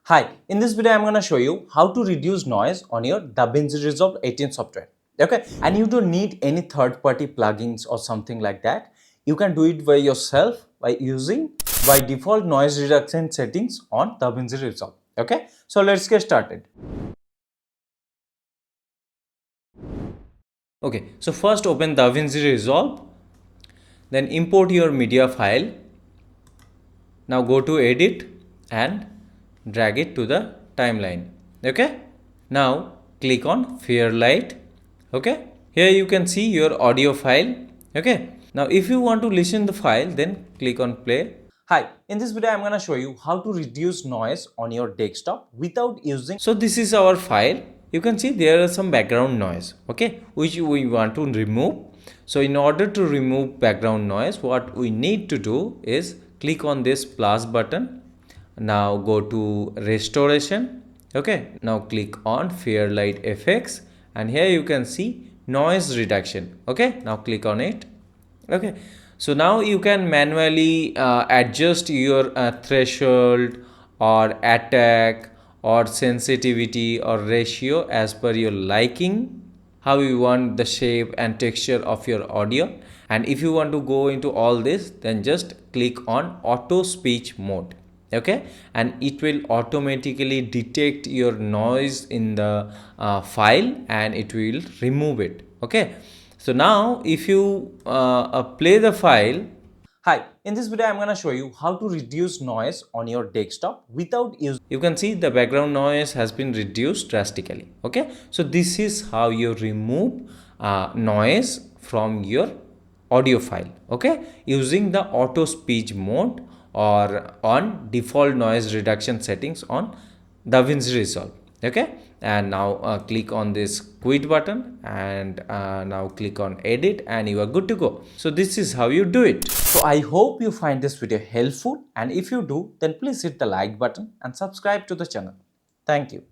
Hi, in this video I'm going to show you how to reduce noise on your DaVinci Resolve 18 software. Okay, and you don't need any third-party plugins or something like that. You can do it by yourself by using by default noise reduction settings on DaVinci Resolve. Okay, so let's get started. Okay, so first open DaVinci Resolve, then import your media file. Now go to edit and drag it to the timeline. Okay, now click on Fairlight. Okay, here you can see your audio file. Okay, now if you want to listen the file, then click on play. Hi, in this video I'm going to show you how to reduce noise on your desktop without using. So this is our file. You can see there are some background noise, okay, which we want to remove. So in order to remove background noise, what we need to do is click on this plus button. Now go to restoration. Okay, now click on Fairlight effects and here you can see noise reduction. Okay, now click on it. Okay, so now you can manually adjust your threshold or attack or sensitivity or ratio as per your liking, how you want the shape and texture of your audio. And if you want to go into all this, then just click on auto speech mode. Okay, and it will automatically detect your noise in the file and it will remove it. Okay, so now if you play the file. Hi, in this video I'm going to show you how to reduce noise on your desktop without using. You can see the background noise has been reduced drastically. Okay, so this is how you remove noise from your audio file. Okay, using the auto speech mode or on default noise reduction settings on DaVinci Resolve. Okay, and now click on this quit button and now click on edit and you are good to go. So this is how you do it. So I hope you find this video helpful, and if you do, then please hit the like button and subscribe to the channel. Thank you.